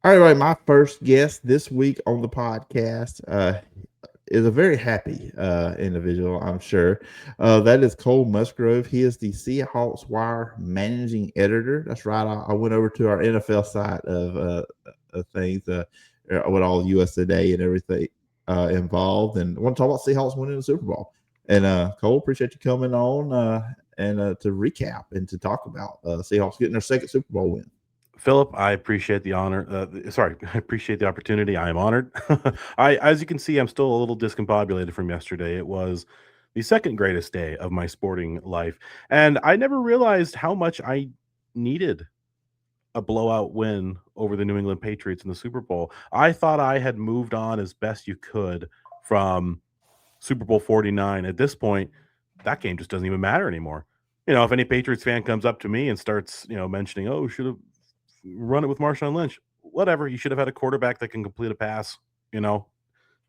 All right, my first guest this week on the podcast is a very happy individual, I'm sure. That is Kole Musgrove. He is the Seahawks Wire managing editor. That's right. I went over to our NFL side of things with all US Today and everything involved, and I want to talk about Seahawks winning the Super Bowl. And Cole, appreciate you coming on and to recap and to talk about Seahawks getting their second Super Bowl win. Philip, I appreciate the honor. I appreciate the opportunity. I am honored. As you can see, I'm still a little discombobulated from yesterday. It was the second greatest day of my sporting life, and I never realized how much I needed a blowout win over the New England Patriots in the Super Bowl. I thought I had moved on as best you could from Super Bowl 49. At this point, that game just doesn't even matter anymore. If any Patriots fan comes up to me and starts, mentioning, "Oh, should have run it with Marshawn Lynch," whatever. You should have had a quarterback that can complete a pass. You know,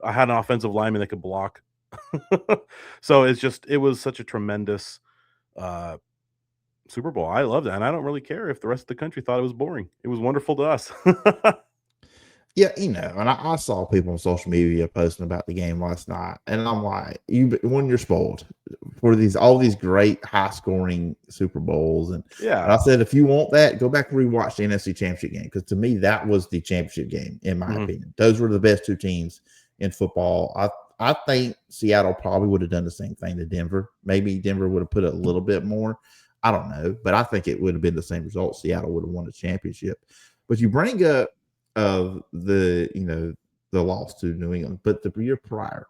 I had an offensive lineman that could block. So it was such a tremendous uh, Super Bowl. I loved it, and I don't really care if the rest of the country thought it was boring. It was wonderful to us. Yeah, and I saw people on social media posting about the game last night, and I'm like, when you're spoiled for all these great high scoring Super Bowls, and Yeah. I said, if you want that, go back and rewatch the NFC Championship game, because to me that was the championship game in my Mhm. opinion. Those were the best two teams in football. I think Seattle probably would have done the same thing to Denver. Maybe Denver would have put a little bit more. I don't know, but I think it would have been the same result. Seattle would have won the championship. But you bring up of the loss to New England, but the year prior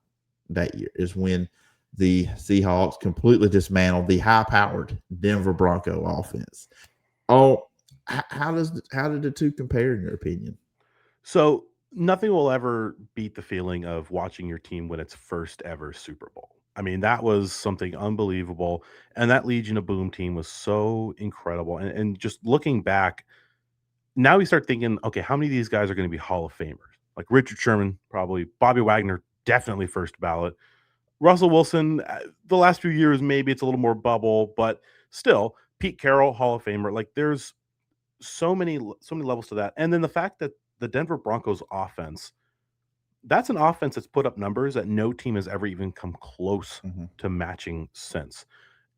that year is when the Seahawks completely dismantled the high-powered Denver Bronco offense. Oh, how did the two compare in your opinion? So nothing will ever beat the feeling of watching your team win its first ever Super Bowl. I mean, that was something unbelievable. And that Legion of Boom team was so incredible. And just looking back, now we start thinking, okay, how many of these guys are going to be Hall of Famers? Like Richard Sherman, probably. Bobby Wagner, definitely first ballot. Russell Wilson, the last few years, maybe it's a little more bubble, but still, Pete Carroll, Hall of Famer. Like there's so many levels to that. And then the fact that the Denver Broncos offense, that's an offense that's put up numbers that no team has ever even come close Mm-hmm. to matching since.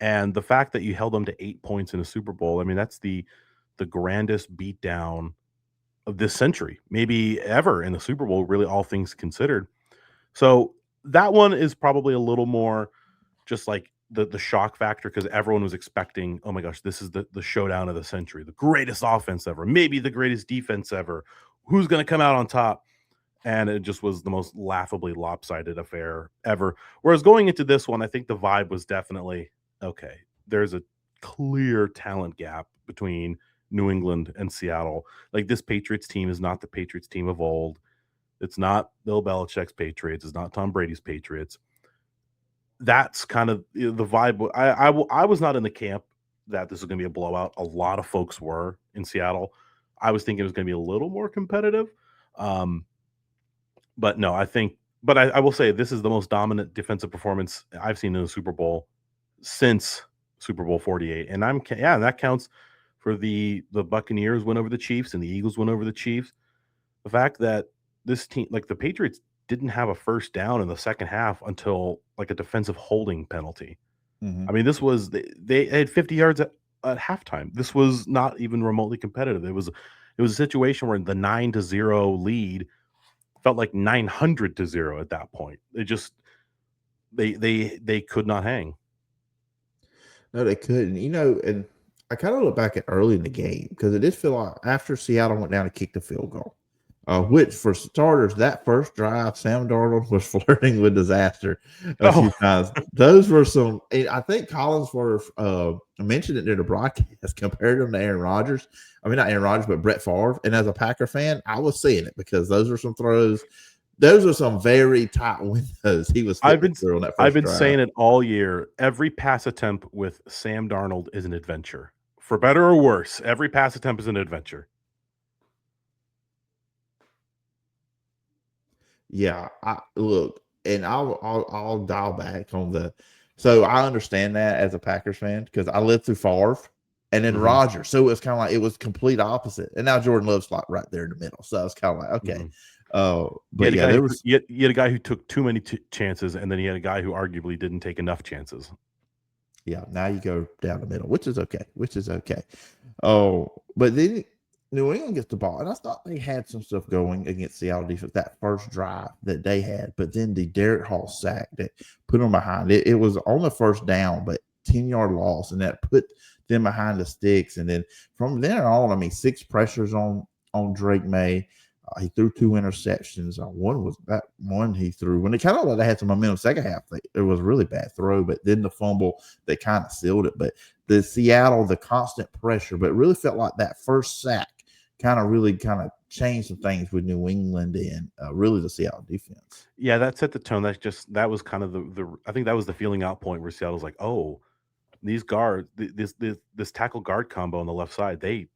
And the fact that you held them to 8 points in a Super Bowl, I mean, that's the grandest beatdown of this century, maybe ever in the Super Bowl, really all things considered. So that one is probably a little more just like the shock factor because everyone was expecting, oh my gosh, this is the showdown of the century, the greatest offense ever, maybe the greatest defense ever. Who's going to come out on top? And it just was the most laughably lopsided affair ever. Whereas going into this one, I think the vibe was definitely okay. There's a clear talent gap between New England and Seattle. Like this Patriots team is not the Patriots team of old. It's not Bill Belichick's Patriots. It's not Tom Brady's Patriots. That's kind of the vibe. I was not in the camp that this was going to be a blowout. A lot of folks were in Seattle. I was thinking it was going to be a little more competitive. Um, but no, I will say this is the most dominant defensive performance I've seen in the Super Bowl since Super Bowl 48. And that counts for the Buccaneers win over the Chiefs and the Eagles win over the Chiefs. The fact that this team, like the Patriots, didn't have a first down in the second half until like a defensive holding penalty. Mm-hmm. I mean, they had 50 yards at halftime. This was not even remotely competitive. It was a situation where the 9-0 lead felt like 900-0 at that point. It just they could not hang. No, they couldn't. And I kind of look back at early in the game because it did feel like after Seattle went down to kick the field goal, which for starters, that first drive, Sam Darnold was flirting with disaster a few Oh, times. Those were some. I think Collinsworth mentioned it during the broadcast, compared him to Aaron Rodgers. I mean, not Aaron Rodgers, but Brett Favre. And as a Packer fan, I was seeing it because those were some throws. Those were some very tight windows he was I've fitting been it through on that I've first been drive. saying it all year. Every pass attempt with Sam Darnold is an adventure. For better or worse, every pass attempt is an adventure. Yeah, I look, and I'll dial back on the. So I understand that as a Packers fan because I lived through Favre, and then Mm-hmm. Roger. So it was kind of like it was complete opposite. And now Jordan Love's like right there in the middle. So I was kind of like, okay. Mm-hmm. You But had a yeah, guy there who, was you had a guy who took too many chances, and then you had a guy who arguably didn't take enough chances. yeah, now you go down the middle, which is okay. Which is okay. Oh, but then New England gets the ball, and I thought they had some stuff going against Seattle defense that first drive that they had, but then the Derek Hall sack that put them behind it was on the first down, but 10-yard loss, and that put them behind the sticks. And then from there on, I mean, 6 pressures on Drake May. He threw 2 interceptions. One was that one he threw when it kind of like they had some momentum second half. It was a really bad throw, but then the fumble that kind of sealed it. But the Seattle, the constant pressure, but it really felt like that first sack kind of changed some things with New England and really the Seattle defense. Yeah, that set the tone. That was kind of the I think that was the feeling out point where Seattle's like, oh, these guards, this tackle guard combo on the left side, they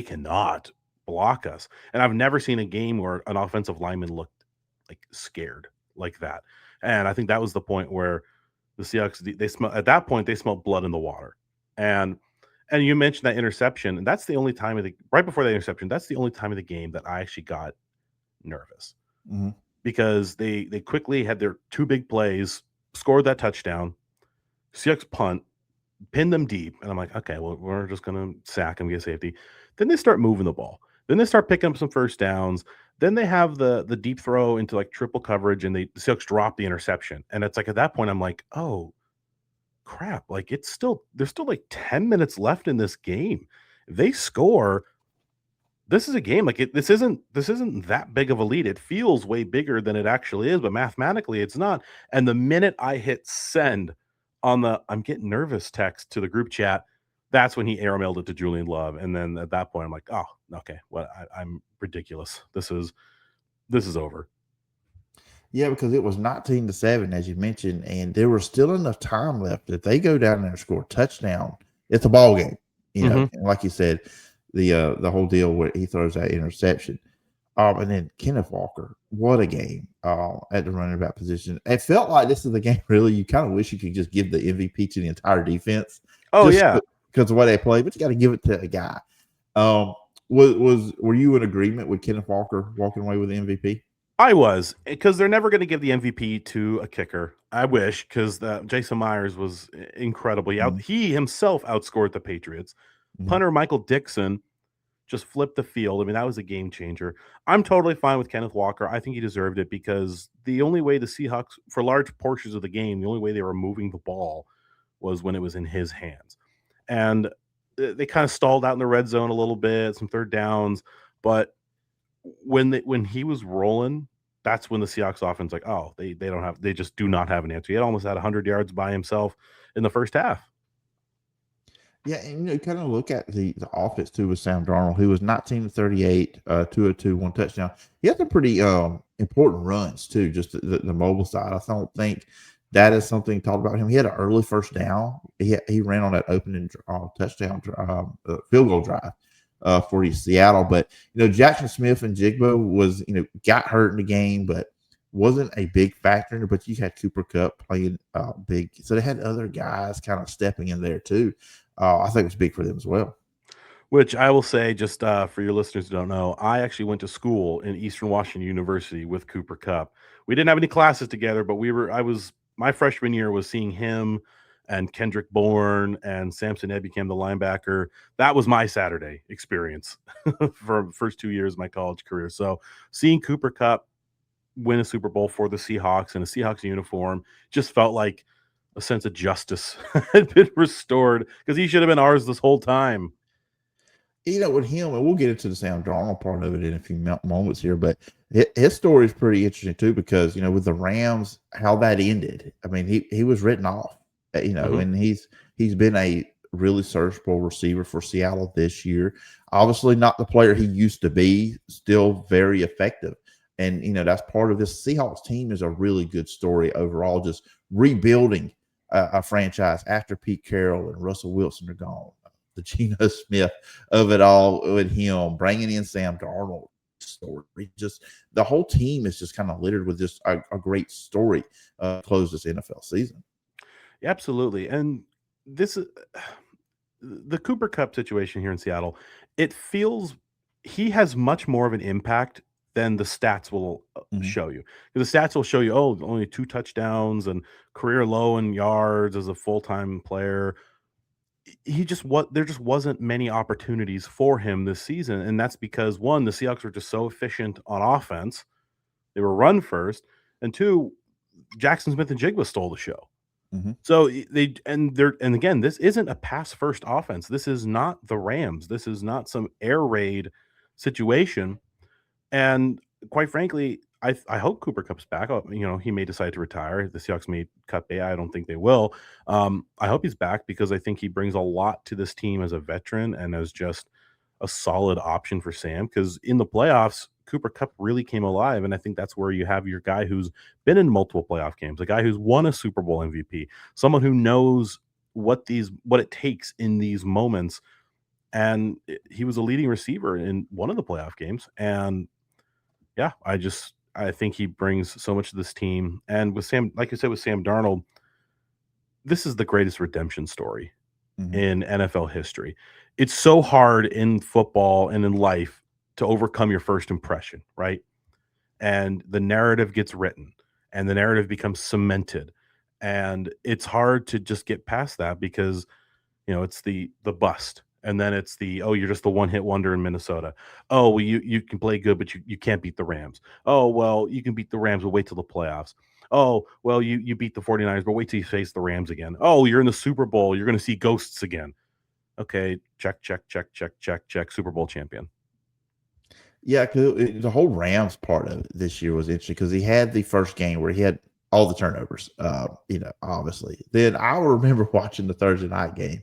cannot block us. And I've never seen a game where an offensive lineman looked like scared like that. And I think that was the point where the Seahawks they smell at that point they smelled blood in the water. And you mentioned that interception, and that's the only time of the right before that interception, that's the only time of the game that I actually got nervous Mm-hmm. because they quickly had their 2 big plays, scored that touchdown, Seahawks punt, pinned them deep, and I'm like, okay, well, we're just gonna sack them, get safety. Then they start moving the ball. Then they start picking up some first downs. Then they have the deep throw into like triple coverage, and the Seahawks drop the interception. And it's like at that point, I'm like, oh crap! Like there's still like 10 minutes left in this game. If they score, this is a game like this isn't that big of a lead. It feels way bigger than it actually is, but mathematically it's not. And the minute I hit send on the I'm getting nervous text to the group chat, that's when he airmailed it to Julian Love. And then at that point I'm like, oh, okay, well, I'm ridiculous. This is over. Yeah, because it was 19-7, as you mentioned, and there was still enough time left. If they go down there and score a touchdown, it's a ball game. Mm-hmm. And like you said, the whole deal where he throws that interception. And then Kenneth Walker, what a game at the running back position. It felt like this is the game, really. You kind of wish you could just give the MVP to the entire defense. Oh, just yeah. because of the way they play, but you got to give it to a guy. Were you in agreement with Kenneth Walker walking away with the MVP? I was, because they're never going to give the MVP to a kicker. I wish, because Jason Myers was incredible. He himself outscored the Patriots. Mm-hmm. Punter Michael Dixon just flipped the field. I mean, that was a game changer. I'm totally fine with Kenneth Walker. I think he deserved it because the only way the Seahawks, for large portions of the game, the only way they were moving the ball was when it was in his hands. And they kind of stalled out in the red zone a little bit, some third downs, but when he was rolling, that's when the Seahawks offense like, oh, they just do not have an answer. He had almost had 100 yards by himself in the first half. Yeah, and you kind of look at the offense too with Sam Darnold, who was 19-38, 202, 1 touchdown. He had some pretty important runs too, just the mobile side. I don't think that is something talked about him. He had an early first down. He ran on that opening touchdown field goal drive for Seattle. But Jackson Smith and Jigbo was got hurt in the game, but wasn't a big factor. But you had Cooper Kupp playing big, so they had other guys kind of stepping in there too. I think it was big for them as well. Which I will say, just for your listeners who don't know, I actually went to school in Eastern Washington University with Cooper Kupp. We didn't have any classes together, but my freshman year was seeing him and Kendrick Bourne and Samson Ed became the linebacker. That was my Saturday experience for the first 2 years of my college career. So seeing Cooper Kupp win a Super Bowl for the Seahawks in a Seahawks uniform just felt like a sense of justice had been restored because he should have been ours this whole time. With him, and we'll get into the Sam Darnold part of it in a few moments here, but his story is pretty interesting too because with the Rams, how that ended. I mean, he was written off, and he's been a really serviceable receiver for Seattle this year. Obviously, not the player he used to be, still very effective. And that's part of this Seahawks team is a really good story overall, just rebuilding a franchise after Pete Carroll and Russell Wilson are gone. The Geno Smith of it all with him, bringing in Sam Darnold story. Just the whole team is just kind of littered with just a great story close this NFL season. Absolutely. And this the Cooper Cup situation here in Seattle, it feels he has much more of an impact than the stats will Mhm. show you. The stats will show you, oh, only 2 touchdowns and career low in yards as a full-time player. He just what there just wasn't many opportunities for him this season, and that's because one, the Seahawks were just so efficient on offense. They were run first, and two, Jackson Smith and Jigba stole the show. Mhm. So and again, this isn't a pass first offense. This is not the Rams. This is not some air raid situation. And quite frankly, I hope Cooper Cup's back. He may decide to retire. The Seahawks may cut bait. I don't think they will. I hope he's back because I think he brings a lot to this team as a veteran and as just a solid option for Sam. Because in the playoffs, Cooper Cup really came alive, and I think that's where you have your guy who's been in multiple playoff games, a guy who's won a Super Bowl MVP, someone who knows what it takes in these moments. And he was a leading receiver in one of the playoff games, and yeah, I think he brings so much to this team. And with Sam, like you said, with Sam Darnold, this is the greatest redemption story Mhm. in NFL history. It's so hard in football and in life to overcome your first impression, right? And the narrative gets written and the narrative becomes cemented. And it's hard to just get past that because it's the bust. And then it's you're just the one hit wonder in Minnesota. Oh, well, you can play good, but you can't beat the Rams. Oh, well, you can beat the Rams, but wait till the playoffs. Oh, well, you beat the 49ers, but wait till you face the Rams again. Oh, you're in the Super Bowl. You're going to see ghosts again. Okay, check, check, check, check, check, check. Super Bowl champion. Yeah, because the whole Rams part of it this year was interesting because he had the first game where he had all the turnovers, obviously. Then I remember watching the Thursday night game,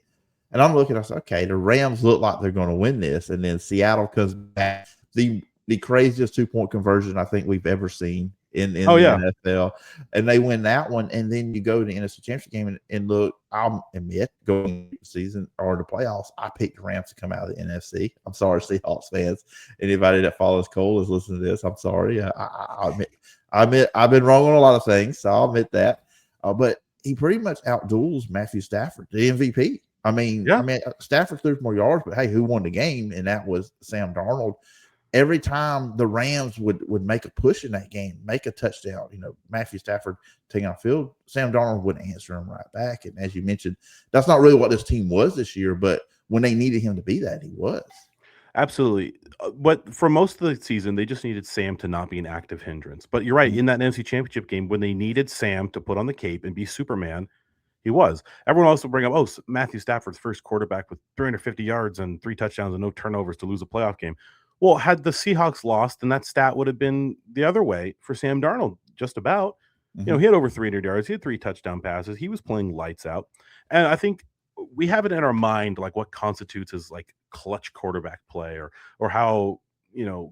and I'm looking, I said, okay, the Rams look like they're going to win this. And then Seattle comes back, the craziest 2-point conversion I think we've ever seen in Oh, the yeah. NFL. And they win that one. And then you go to the NFC Championship game and look, I'll admit, going into the season or the playoffs, I picked the Rams to come out of the NFC. I'm sorry, Seahawks fans. Anybody that follows Kole is listening to this. I'm sorry. I admit I've been wrong on a lot of things, so I'll admit that. But he pretty much outduels Matthew Stafford, the MVP. I mean, Yeah. Stafford threw more yards, but hey, who won the game? And that was Sam Darnold. Every time the Rams would make a push in that game, make a touchdown, Matthew Stafford taking off field, Sam Darnold would answer him right back. And as you mentioned, that's not really what this team was this year, but when they needed him to be that, he was. Absolutely. But for most of the season, they just needed Sam to not be an active hindrance. But you're right. Mhm. In that NFC Championship game, when they needed Sam to put on the cape and be Superman, he was. Everyone else will bring up, Matthew Stafford's first quarterback with 350 yards and 3 touchdowns and no turnovers to lose a playoff game. Well, had the Seahawks lost, then that stat would have been the other way for Sam Darnold, just about. Mhm. He had over 300 yards. He had 3 touchdown passes. He was playing lights out. And I think we have it in our mind, like what constitutes as like clutch quarterback play or how,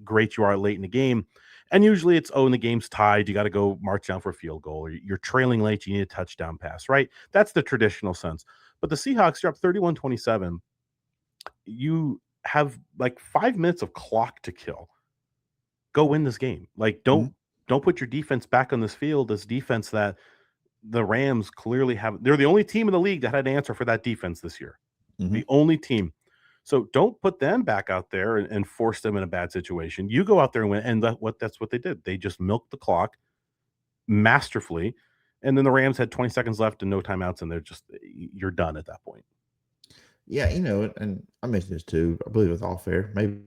great you are late in the game. And usually it's, in the game's tied, you got to go march down for a field goal, or you're trailing late, you need a touchdown pass, right? That's the traditional sense. But the Seahawks, you're up 31-27. You have like 5 minutes of clock to kill. Go win this game. Like, Mhm. don't put your defense back on this field, this defense that the Rams clearly have. They're the only team in the league that had an answer for that defense this year. Mhm. The only team. So don't put them back out there and force them in a bad situation. You go out there and win. And that's what they did. They just milked the clock masterfully. And then the Rams had 20 seconds left and no timeouts, and you're done at that point. Yeah, and I mentioned this too. I believe it was all fair. Maybe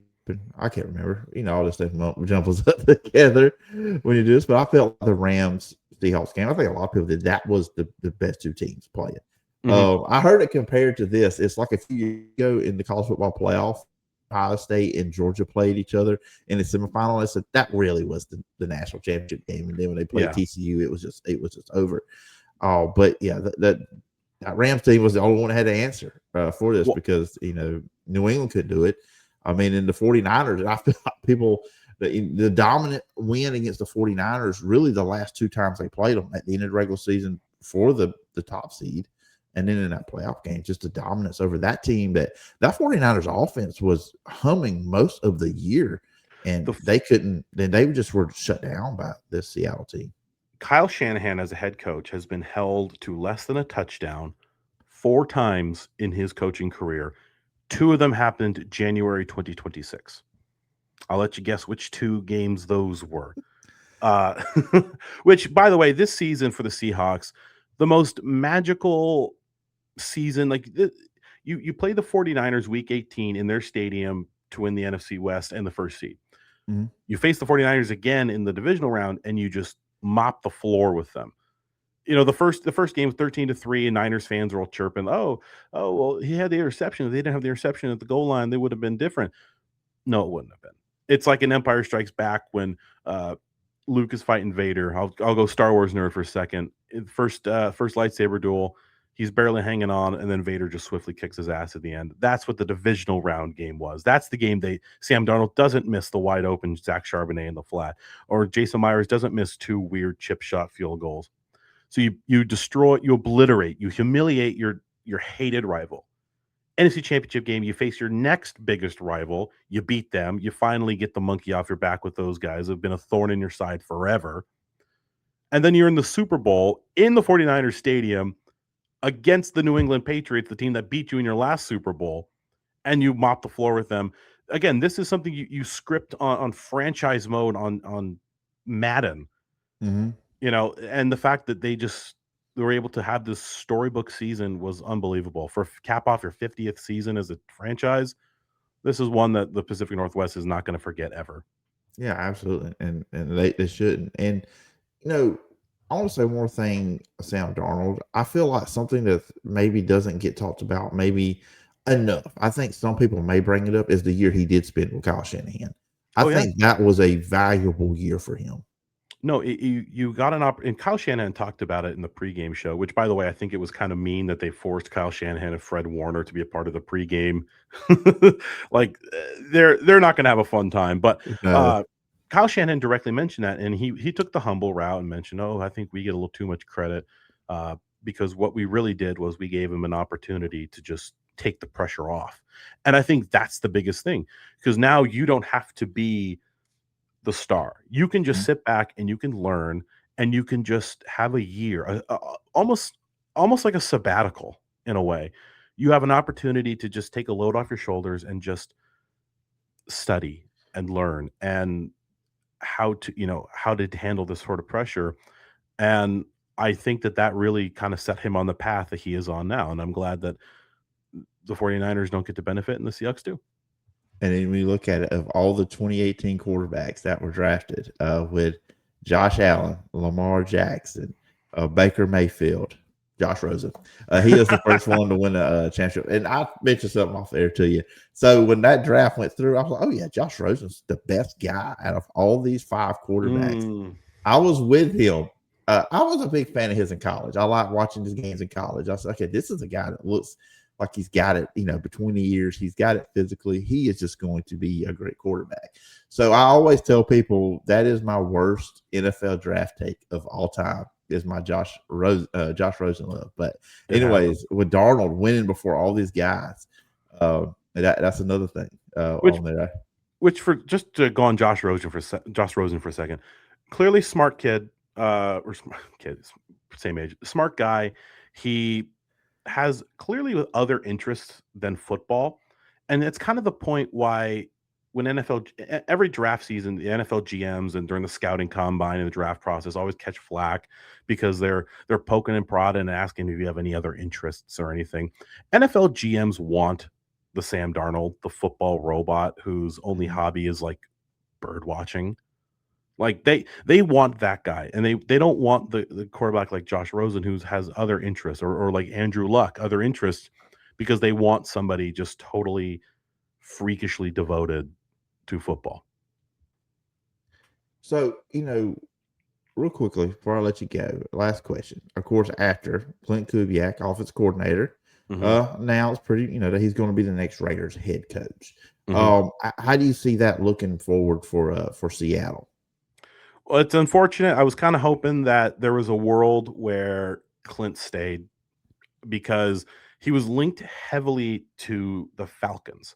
I can't remember. All this stuff jumbles up together when you do this. But I felt the Rams Seahawks game. I think a lot of people did. That was the best two teams playing. Mhm. I heard it compared to this. It's like a few years ago in the college football playoff. Ohio State and Georgia played each other in the semifinal. I said that really was the national championship game. And then when they played Yeah. TCU, it was just over. But yeah, that Rams team was the only one that had to answer for this because New England could do it. I mean, in the 49ers, I feel like people the dominant win against the 49ers really the last 2 times they played them at the end of the regular season for the top seed, and then in that playoff game, just the dominance over that team. That 49ers offense was humming most of the year, and they couldn't. Then they just were shut down by this Seattle team. Kyle Shanahan as a head coach has been held to less than a touchdown 4 times in his coaching career. 2 of them happened January 2026. I'll let you guess which 2 games those were. Uh, which, by the way, this season for the Seahawks, the most magical season. Like you play the 49ers week 18 in their stadium to win the NFC West and the first seed. Mhm. You face the 49ers again in the divisional round and you just mop the floor with them. You know, the first game 13-3, and Niners fans are all chirping, oh, well, he had the interception. If they didn't have the interception at the goal line, they would have been different. No, it wouldn't have been. It's like an Empire Strikes Back when Luke is fighting Vader. I'll go Star Wars nerd for a second. First lightsaber duel, he's barely hanging on, and then Vader just swiftly kicks his ass at the end. That's what the divisional round game was. That's the game Sam Darnold doesn't miss the wide open Zach Charbonnet in the flat, or Jason Myers doesn't miss 2 weird chip shot field goals. So you destroy, you obliterate, you humiliate your hated rival. NFC Championship game, you face your next biggest rival, you beat them, you finally get the monkey off your back with those guys who have been a thorn in your side forever. And then you're in the Super Bowl in the 49ers stadium against the New England Patriots, the team that beat you in your last Super Bowl, and you mop the floor with them. Again, this is something you script on franchise mode on Madden. Mm-hmm. You know, and the fact that they were able to have this storybook season was unbelievable. For cap off your 50th season as a franchise, this is one that the Pacific Northwest is not going to forget ever. Yeah, absolutely, and they shouldn't. And I want to say one more thing, Sam Darnold. I feel like something that maybe doesn't get talked about maybe enough. I think some people may bring it up is the year he did spend with Kyle Shanahan. I think that was a valuable year for him. No, you got an and Kyle Shanahan talked about it in the pregame show, which, by the way, I think it was kind of mean that they forced Kyle Shanahan and Fred Warner to be a part of the pregame. Like they're not going to have a fun time. But Kyle Shanahan directly mentioned that, and he took the humble route and mentioned, I think we get a little too much credit because what we really did was we gave him an opportunity to just take the pressure off. And I think that's the biggest thing, because now you don't have to be the star. You can just sit back and you can learn, and you can just have a year, almost like a sabbatical in a way. You have an opportunity to just take a load off your shoulders and just study and learn and how to handle this sort of pressure. And I think that really kind of set him on the path that he is on now. And I'm glad that the 49ers don't get to benefit and the Seahawks do. And then we look at it, of all the 2018 quarterbacks that were drafted, with Josh Allen, Lamar Jackson, Baker Mayfield, Josh Rosen. He was the first one to win a championship. And I mentioned something off there to you. So when that draft went through, I was like, oh, yeah, Josh Rosen's the best guy out of all these 5 quarterbacks. I was with him. I was a big fan of his in college. I liked watching his games in college. I said, okay, this is a guy that looks like he's got it, between the years. He's got it physically. He is just going to be a great quarterback. So I always tell people that is my worst NFL draft take of all time, is my Josh Rosen love. But anyways, with Darnold winning before all these guys, that's another thing on there. Which, for just to go on Josh Rosen for a second, clearly smart kid, or smart kid, same age, smart guy. He has clearly other interests than football. And it's kind of the point why when every draft season, the NFL GMs and during the scouting combine and the draft process always catch flack because they're poking and prodding and asking if you have any other interests or anything. NFL GMs want the Sam Darnold, the football robot whose only hobby is like bird watching. Like they want that guy, and they don't want the quarterback like Josh Rosen who has other interests, or like Andrew Luck, other interests, because they want somebody just totally freakishly devoted to football. So, real quickly before I let you go, last question. Of course, after Clint Kubiak, offensive coordinator, now it's pretty, that he's going to be the next Raiders head coach. How do you see that looking forward for Seattle? Well, it's unfortunate. I was kind of hoping that there was a world where Clint stayed, because he was linked heavily to the Falcons.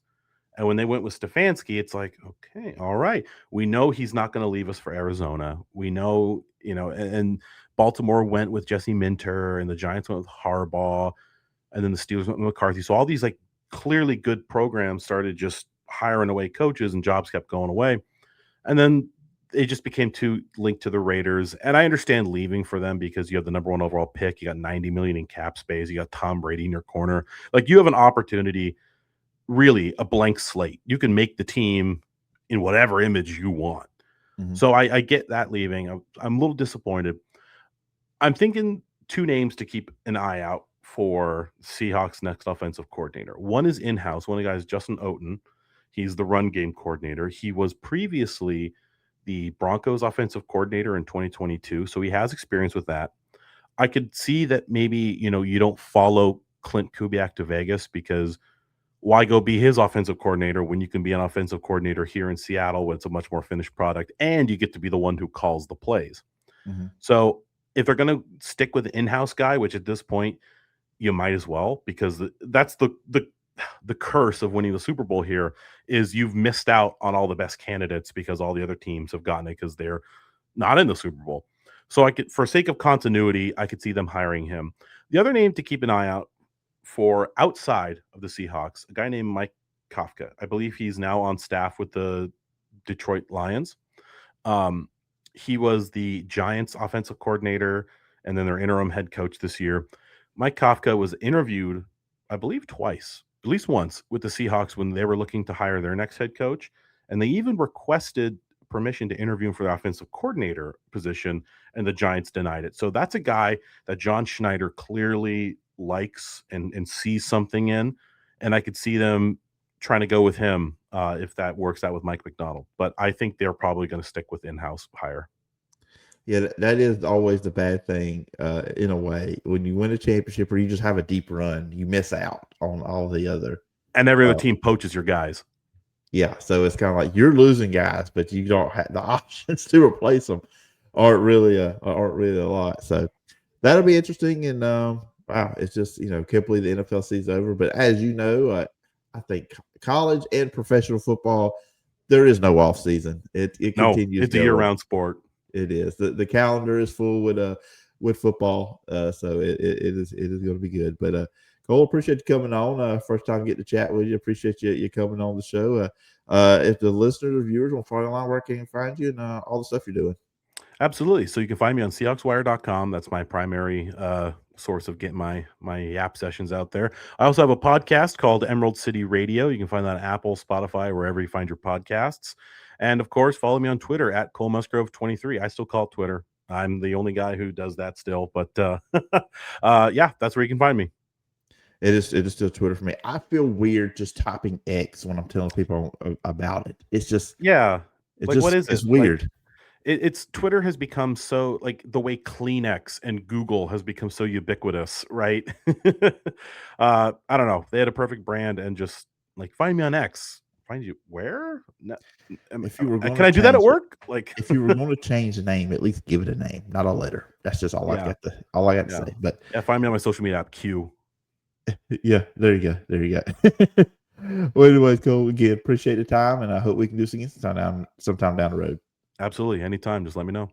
And when they went with Stefanski, it's like, okay, all right. We know he's not going to leave us for Arizona. We know, and Baltimore went with Jesse Minter and the Giants went with Harbaugh. and then the Steelers went with McCarthy. So all these like clearly good programs started just hiring away coaches, and jobs kept going away. And then it just became too linked to the Raiders. And I understand leaving for them because you have the number 1 overall pick. You got $90 million in cap space. You got Tom Brady in your corner. Like, you have an opportunity, really a blank slate. You can make the team in whatever image you want. Mm-hmm. So I get that leaving. I'm a little disappointed. I'm thinking 2 names to keep an eye out for Seahawks' next offensive coordinator. One is in-house. One of the guys, Justin Oten. He's the run game coordinator. He was previously the Broncos offensive coordinator in 2022, so he has experience with that. I could see that maybe, you don't follow Clint Kubiak to Vegas, because why go be his offensive coordinator when you can be an offensive coordinator here in Seattle when it's a much more finished product and you get to be the one who calls the plays. Mm-hmm. So if they're going to stick with the in-house guy, which at this point you might as well, because that's the curse of winning the Super Bowl here, is you've missed out on all the best candidates because all the other teams have gotten it because they're not in the Super Bowl. So for sake of continuity, I could see them hiring him. The other name to keep an eye out for outside of the Seahawks, a guy named Mike Kafka. I believe he's now on staff with the Detroit Lions. He was the Giants offensive coordinator and then their interim head coach this year. Mike Kafka was interviewed, I believe, twice, at least once, with the Seahawks when they were looking to hire their next head coach. And they even requested permission to interview him for the offensive coordinator position, and the Giants denied it. So that's a guy that John Schneider clearly likes and sees something in. And I could see them trying to go with him if that works out with Mike McDonald. But I think they're probably going to stick with in-house hire. Yeah, that is always the bad thing in a way. When you win a championship or you just have a deep run, you miss out on all the other. And every other team poaches your guys. Yeah, so it's kind of like you're losing guys, but you don't have the options to replace them. Aren't really a lot. So that'll be interesting. And wow, it's just can't believe the NFL season's over. But as you know, I think college and professional football, there is no off season. It continues. It's a year-round sport. It is. The calendar is full with football. So it is going to be good. But Kole, appreciate you coming on. First time getting to chat with you. Appreciate you coming on the show. If the listeners or viewers want to follow along, where can you find you and all the stuff you're doing? Absolutely. So you can find me on SeahawksWire.com. That's my primary source of getting my app sessions out there. I also have a podcast called Emerald City Radio. You can find that on Apple, Spotify, wherever you find your podcasts. And of course, follow me on Twitter at Kole Musgrove 23. I still call it Twitter. I'm the only guy who does that still. But yeah, that's where you can find me. It is still Twitter for me. I feel weird just typing X when I'm telling people about it. It's just what is it? It's weird. Like, it's Twitter has become so, like, the way Kleenex and Google has become so ubiquitous, right? I don't know. They had a perfect brand and just like, find me on X. Find you where? No, if you were can I do that at work? Like, if you were going to change the name, at least give it a name, not a letter. That's just all I got to say. But find me on my social media app, Q. Yeah, there you go. Well, anyways, Kole, again, appreciate the time, and I hope we can do this again sometime down the road. Absolutely. Anytime. Just let me know.